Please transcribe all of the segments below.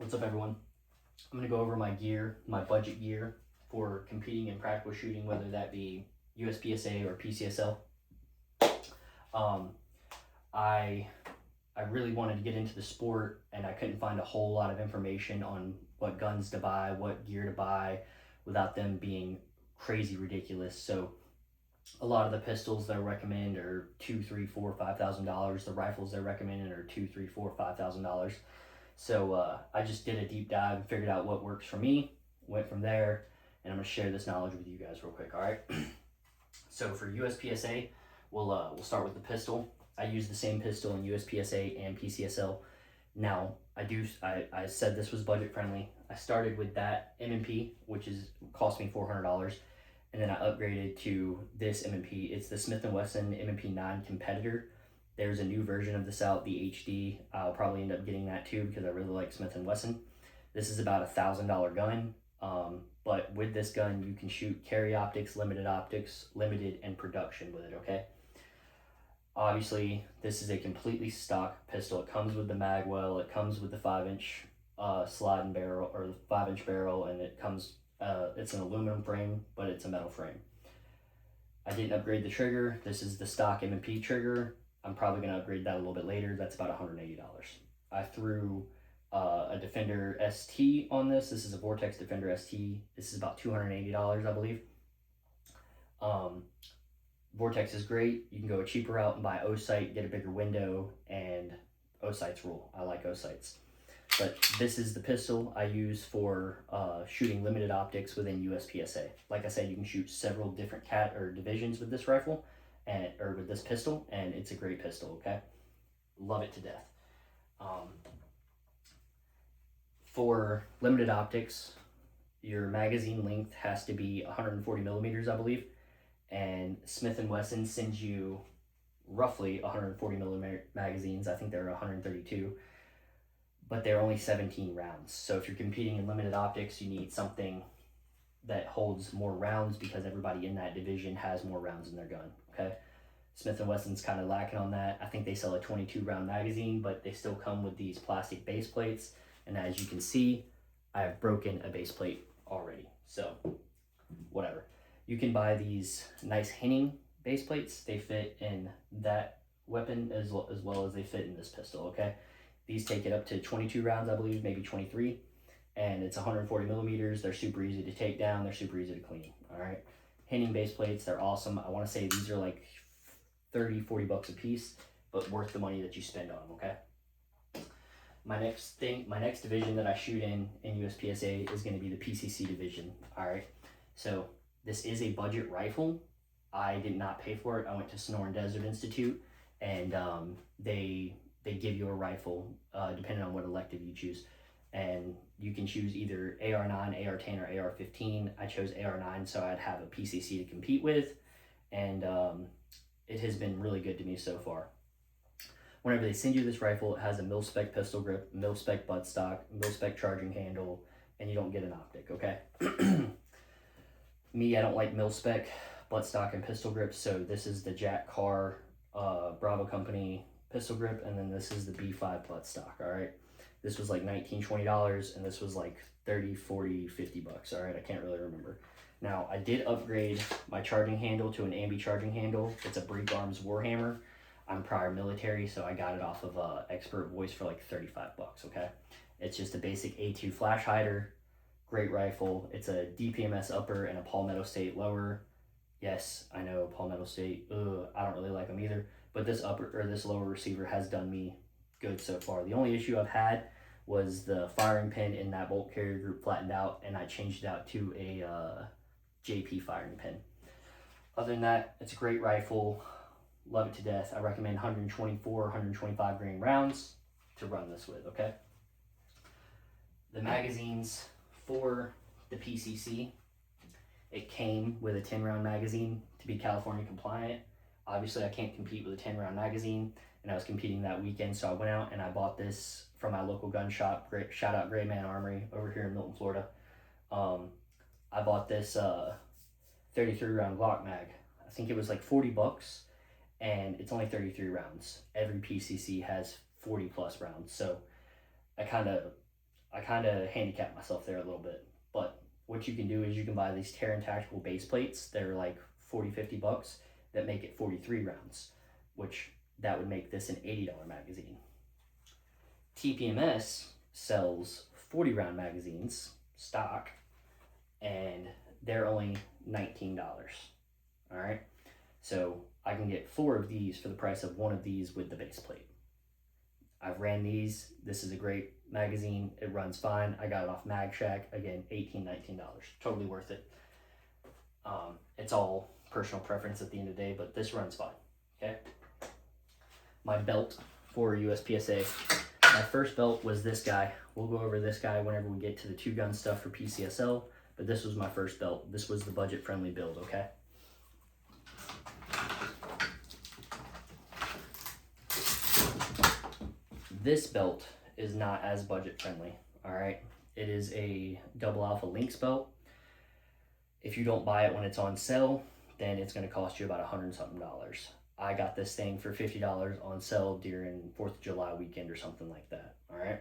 What's up, everyone? I'm going to go over my gear, my budget gear for competing in practical shooting, whether that be USPSA or PCSL. Um, I I really wanted to get into the sport, and I couldn't find a whole lot of information on what guns to buy, what gear to buy, without them being crazy ridiculous. So a lot of the pistols they recommend are $2, $3, $4, $5,000. The rifles they're recommending are $2, $3, $4, $5,000. So I just did a deep dive and figured out what works for me, went from there, and I'm going to share this knowledge with you guys real quick, all right? So for USPSA, we'll start with the pistol. I use the same pistol in USPSA and PCSL. Now, I said this was budget friendly. I started with that M&P, which cost me $400, and then I upgraded to this M&P. It's the Smith & Wesson M&P 9 Competitor. There's a new version of this out, the HD. I'll probably end up getting that too because I really like Smith & Wesson. This is about $1,000 gun, but with this gun you can shoot carry optics, limited, and production with it, okay? Obviously, this is a completely stock pistol. It comes with the mag well, it comes with the 5-inch slide and barrel, or the 5-inch barrel, and it comes, it's an aluminum frame, but it's a metal frame. I didn't upgrade the trigger. This is the stock M&P trigger. I'm probably going to upgrade that a little bit later. That's about $180. I threw a Defender ST on this. This is a Vortex Defender ST. This is about $280, I believe. Vortex is great. You can go a cheaper route and buy O-sight, get a bigger window, and O-sights rule. I like O-sights. But this is the pistol I use for shooting limited optics within USPSA. Like I said, you can shoot several different divisions with this rifle, or with this pistol, and it's a great pistol, okay? Love it to death. For limited optics, your magazine length has to be 140 millimeters, I believe, and Smith & Wesson sends you roughly 140 millimeter magazines. I think they're 132, but they're only 17 rounds. So if you're competing in limited optics, you need something that holds more rounds because everybody in that division has more rounds in their gun, okay? Smith & Wesson's kind of lacking on that. I think they sell a 22 round magazine, but they still come with these plastic base plates. And as you can see, I have broken a base plate already. So whatever. You can buy these nice Henning base plates. They fit in that weapon as well as they fit in this pistol, okay? These take it up to 22 rounds, I believe, maybe 23. And it's 140 millimeters. They're super easy to take down. They're super easy to clean, all right? Henning base plates, they're awesome. I want to say these are like 30, 40 bucks a piece, but worth the money that you spend on them, okay? My next division that I shoot in USPSA is going to be the PCC division, all right? So this is a budget rifle. I did not pay for it. I went to Sonoran Desert Institute, and they give you a rifle depending on what elective you choose. And you can choose either AR-9, AR-10, or AR-15. I chose AR-9 so I'd have a PCC to compete with, and it has been really good to me so far. Whenever they send you this rifle, it has a mil-spec pistol grip, mil-spec buttstock, mil-spec charging handle, and you don't get an optic, okay? Me, I don't like mil-spec buttstock and pistol grips, so this is the Jack Carr Bravo Company pistol grip, and then this is the B5 buttstock, all right? This was like $19, $20, and this was like 30, 40, 50 bucks, all right? I can't really remember. Now, I did upgrade my charging handle to an ambi charging handle. It's a Break Arms Warhammer. I'm prior military, so I got it off of Expert Voice for like 35 bucks, okay? It's just a basic A2 flash hider, great rifle. It's a DPMS upper and a Palmetto State lower. Yes, I know Palmetto State, I don't really like them either, but this lower receiver has done me good so far. The only issue I've had was the firing pin in that bolt carrier group flattened out, and I changed it out to a JP firing pin. Other than that, it's a great rifle. Love it to death. I recommend 124, 125 grain rounds to run this with, okay? The magazines for the PCC, it came with a 10-round magazine to be California compliant. Obviously, I can't compete with a 10-round magazine, and I was competing that weekend, so I went out and I bought this from my local gun shop. Shout out Gray Man Armory over here in Milton, Florida. I bought this 33-round Glock mag. I think it was like 40 bucks. And it's only 33 rounds. Every PCC has 40 plus rounds. So I I kind of handicapped myself there a little bit. But what you can do is you can buy these Terran Tactical base plates. They're like 40, 50 bucks that make it 43 rounds, which that would make this an $80 magazine. TPMS sells 40 round magazines stock, and they're only $19. All right, so I can get 4 of these for the price of 1 of these with the base plate. I've ran these. This is a great magazine. It runs fine. I got it off Mag Shack. Again, $18, $19. Totally worth it. It's all personal preference at the end of the day, but this runs fine. Okay. My belt for USPSA. My first belt was this guy. We'll go over this guy whenever we get to the 2-gun stuff for PCSL, but this was my first belt. This was the budget-friendly build, okay? This belt is not as budget-friendly, all right? It is a double alpha Lynx belt. If you don't buy it when it's on sale, then it's gonna cost you about $100-something. I got this thing for $50 on sale during 4th of July weekend or something like that, all right?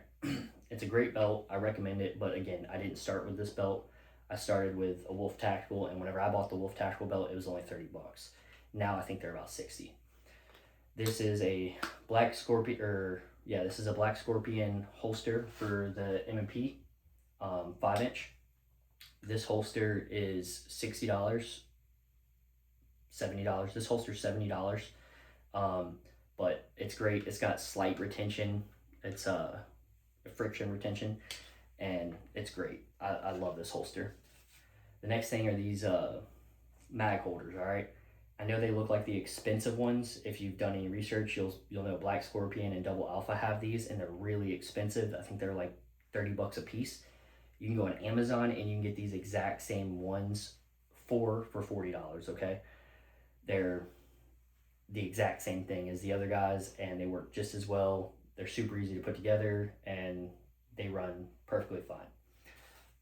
It's a great belt. I recommend it, but again, I didn't start with this belt. I started with a Wolf Tactical, and whenever I bought the Wolf Tactical belt, it was only 30 bucks. Now I think they're about 60. This is a Black Scorpion, this is a Black Scorpion holster for the M&P 5-inch. This holster is $60, $70. This holster's $70, but it's great. It's got slight retention. It's friction retention, and it's great. I love this holster. The next thing are these mag holders. All right, I know they look like the expensive ones. If you've done any research, you'll know Black Scorpion and Double Alpha have these, and they're really expensive. I think they're like 30 bucks a piece. You can go on Amazon and you can get these exact same ones for $40. Okay, they're the exact same thing as the other guys, and they work just as well. They're super easy to put together, and they run perfectly fine.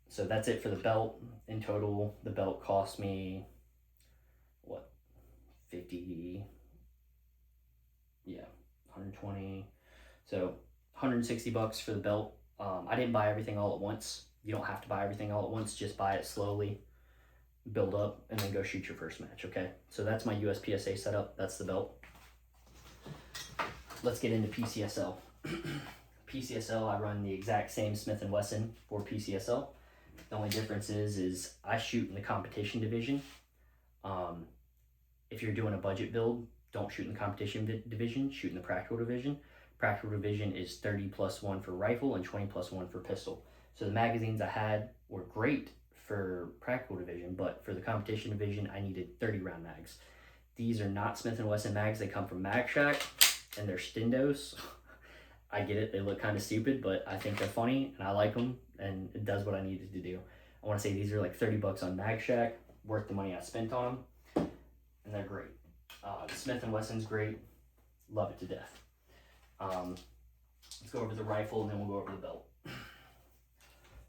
So that's it for the belt. In total, the belt cost me, what, 50, yeah, 120. So 160 bucks for the belt. I didn't buy everything all at once. You don't have to buy everything all at once. Just buy it slowly, build up, and then go shoot your first match, okay? So that's my USPSA setup. That's the belt. Let's get into PCSL. PCSL, I run the exact same Smith & Wesson for PCSL. The only difference is I shoot in the competition division. If you're doing a budget build, don't shoot in the competition division, shoot in the practical division. Practical division is 30 plus 1 for rifle and 20 plus 1 for pistol. So the magazines I had were great for practical division, but for the competition division, I needed 30 round mags. These are not Smith & Wesson mags. They come from Mag Shack, and they're Stendos. I get it. They look kind of stupid, but I think they're funny, and I like them, and it does what I needed to do. I want to say these are like 30 bucks on Mag Shack, worth the money I spent on them, and they're great. The Smith & Wesson's great. Love it to death. Let's go over the rifle, and then we'll go over the belt.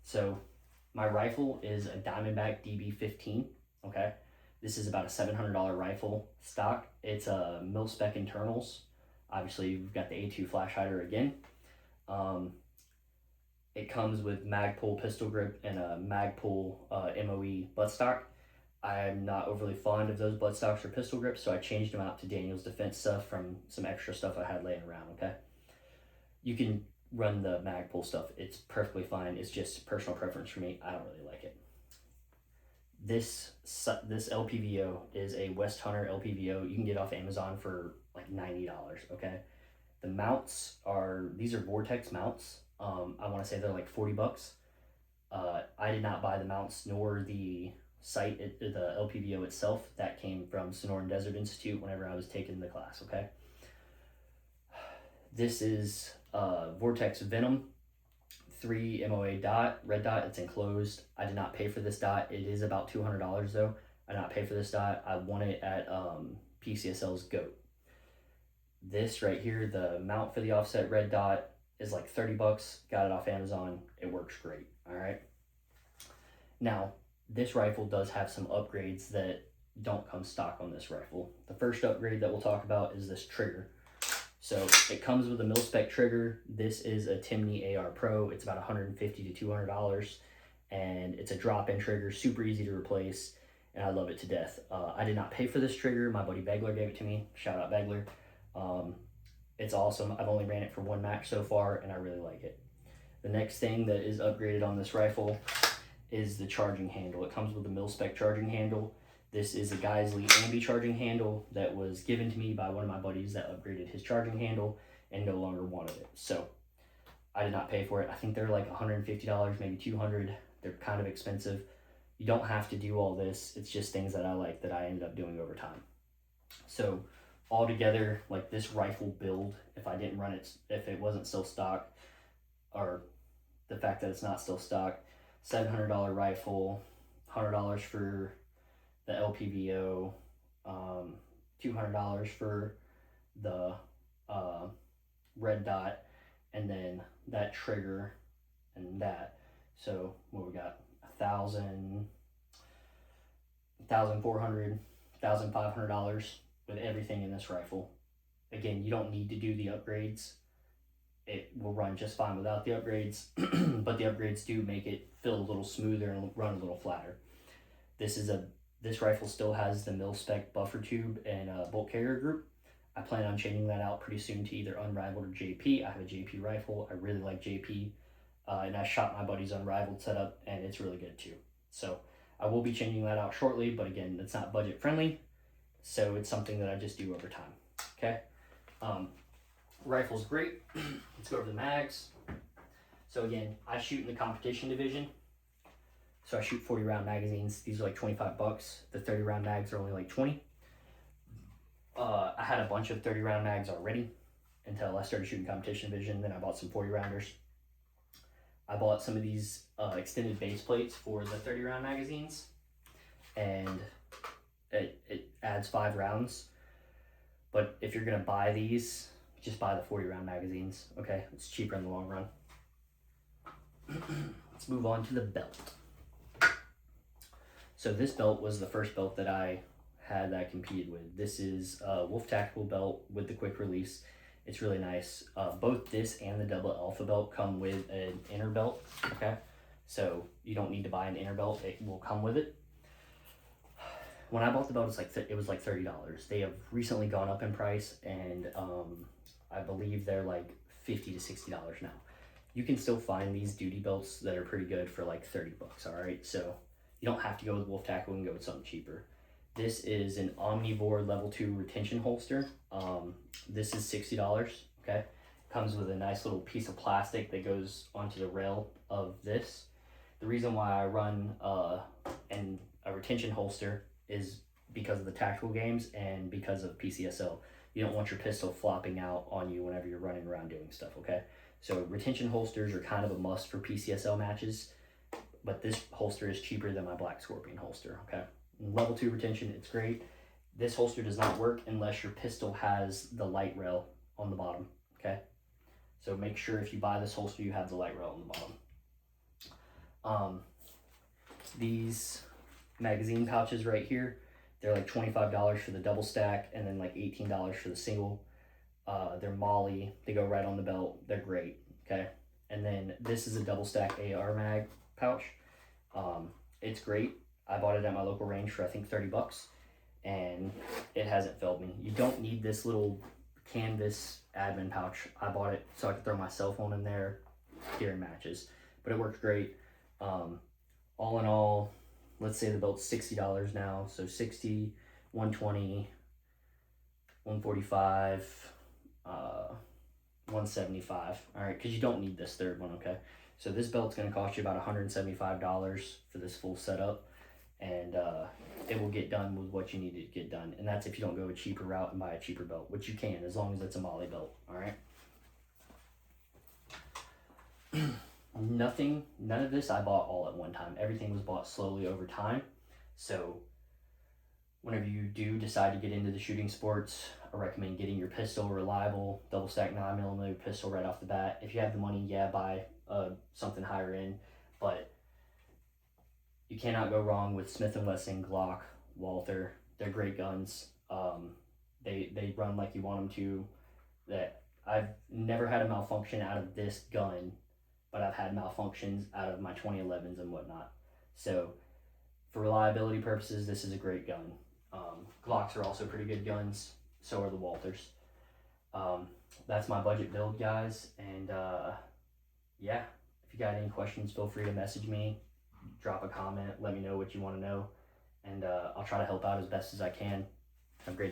So my rifle is a Diamondback DB15, okay? This is about a $700 rifle stock. It's a mil-spec internals. Obviously, we've got the A2 flash hider again. It comes with Magpul pistol grip and a Magpul MOE buttstock. I'm not overly fond of those buttstocks or pistol grips, so I changed them out to Daniel's Defense stuff from some extra stuff I had laying around, okay? You can run the Magpul stuff. It's perfectly fine. It's just personal preference for me. I don't really like it. This LPVO is a West Hunter LPVO. You can get off Amazon for like $90, okay? The mounts these are Vortex mounts. I want to say they're like 40 bucks. I did not buy the mounts nor the sight, the LPVO itself. That came from Sonoran Desert Institute whenever I was taking the class, okay? This is Vortex Venom 3 MOA dot, red dot. It's enclosed. I did not pay for this dot. It is about $200 though. I did not pay for this dot. I won it at PCSL's GOAT. This right here, the mount for the offset red dot, is like 30 bucks. Got it off Amazon. It works great. All right. Now, this rifle does have some upgrades that don't come stock on this rifle. The first upgrade that we'll talk about is this trigger. So it comes with a mil-spec trigger. This is a Timney AR Pro. It's about $150 to $200, and it's a drop-in trigger, super easy to replace, and I love it to death. I did not pay for this trigger. My buddy Begler gave it to me. Shout out Begler. It's awesome. I've only ran it for one match so far, and I really like it. The next thing that is upgraded on this rifle is the charging handle. It comes with a mil-spec charging handle. This is a Geisley ambi charging handle that was given to me by one of my buddies that upgraded his charging handle and no longer wanted it. So I did not pay for it. I think they're like $150, maybe $200. They're kind of expensive. You don't have to do all this. It's just things that I like that I ended up doing over time. So altogether, like this rifle build, if I didn't run it, if it wasn't still stock, or the fact that it's not still stock, $700 rifle, $100 for the LPVO, $200 for the red dot, and then that trigger and that. So what we got, $1,400, $1,500 with everything in this rifle. Again, you don't need to do the upgrades. It will run just fine without the upgrades, but the upgrades do make it feel a little smoother and run a little flatter. This rifle still has the mil-spec buffer tube and bolt carrier group. I plan on changing that out pretty soon to either Unrivaled or JP. I have a JP rifle. I really like JP, and I shot my buddy's Unrivaled setup, and it's really good too. So I will be changing that out shortly, but again, it's not budget friendly, so it's something that I just do over time. Okay. Rifle's great. Let's go over the mags. So again, I shoot in the competition division. So I shoot 40 round magazines. These are like $25. The 30 round mags are only like 20. I had a bunch of 30 round mags already until I started shooting competition division. Then I bought some 40 rounders. I bought some of these extended base plates for the 30 round magazines, and it adds 5 rounds. But if you're gonna buy these, just buy the 40 round magazines, okay? It's cheaper in the long run. Let's move on to the belt. So this belt was the first belt that I had that I competed with. This is a Wolf Tactical belt with the quick release. It's really nice. Both this and the double alpha belt come with an inner belt, okay? So you don't need to buy an inner belt, it will come with it. When I bought the belt, it was like $30. They have recently gone up in price, and I believe they're like $50 to $60 now. You can still find these duty belts that are pretty good for like $30, all right? So you don't have to go with Wolf Tackle, you can go with something cheaper. This is an Omnivore level 2 retention holster. This is $60, okay? Comes with a nice little piece of plastic that goes onto the rail of this. The reason why I run a retention holster is because of the tactical games and because of PCSL. You don't want your pistol flopping out on you whenever you're running around doing stuff, okay? So retention holsters are kind of a must for PCSL matches, but this holster is cheaper than my Black Scorpion holster, okay? Level 2 retention, it's great. This holster does not work unless your pistol has the light rail on the bottom, okay? So make sure if you buy this holster, you have the light rail on the bottom. These magazine pouches right here, they're like $25 for the double stack and then like $18 for the single. They're Molly, they go right on the belt, they're great, okay? And then this is a double stack AR mag pouch. It's great. I bought it at my local range for I think $30, and it hasn't failed me. You don't need this little canvas admin pouch. I bought it so I could throw my cell phone in there during matches, but it works great. All in all, let's say the belt's $60 now, so 60, 120, 145, 175. All right, because you don't need this third one, okay? So this belt's going to cost you about $175 for this full setup, and it will get done with what you need to get done. And that's if you don't go a cheaper route and buy a cheaper belt, which you can as long as it's a Molly belt, all right? None of this I bought all at one time. Everything was bought slowly over time. So whenever you do decide to get into the shooting sports, I recommend getting your pistol reliable, double stack 9mm pistol right off the bat. If you have the money, yeah, buy something higher end, but you cannot go wrong with Smith & Wesson, Glock, Walther. They're great guns. They run like you want them to. that I've never had a malfunction out of this gun, but I've had malfunctions out of my 2011s and whatnot. So for reliability purposes, this is a great gun. Glocks are also pretty good guns. So are the Walthers. That's my budget build, guys. And yeah, if you got any questions, feel free to message me, drop a comment, let me know what you want to know, and I'll try to help out as best as I can. Have a great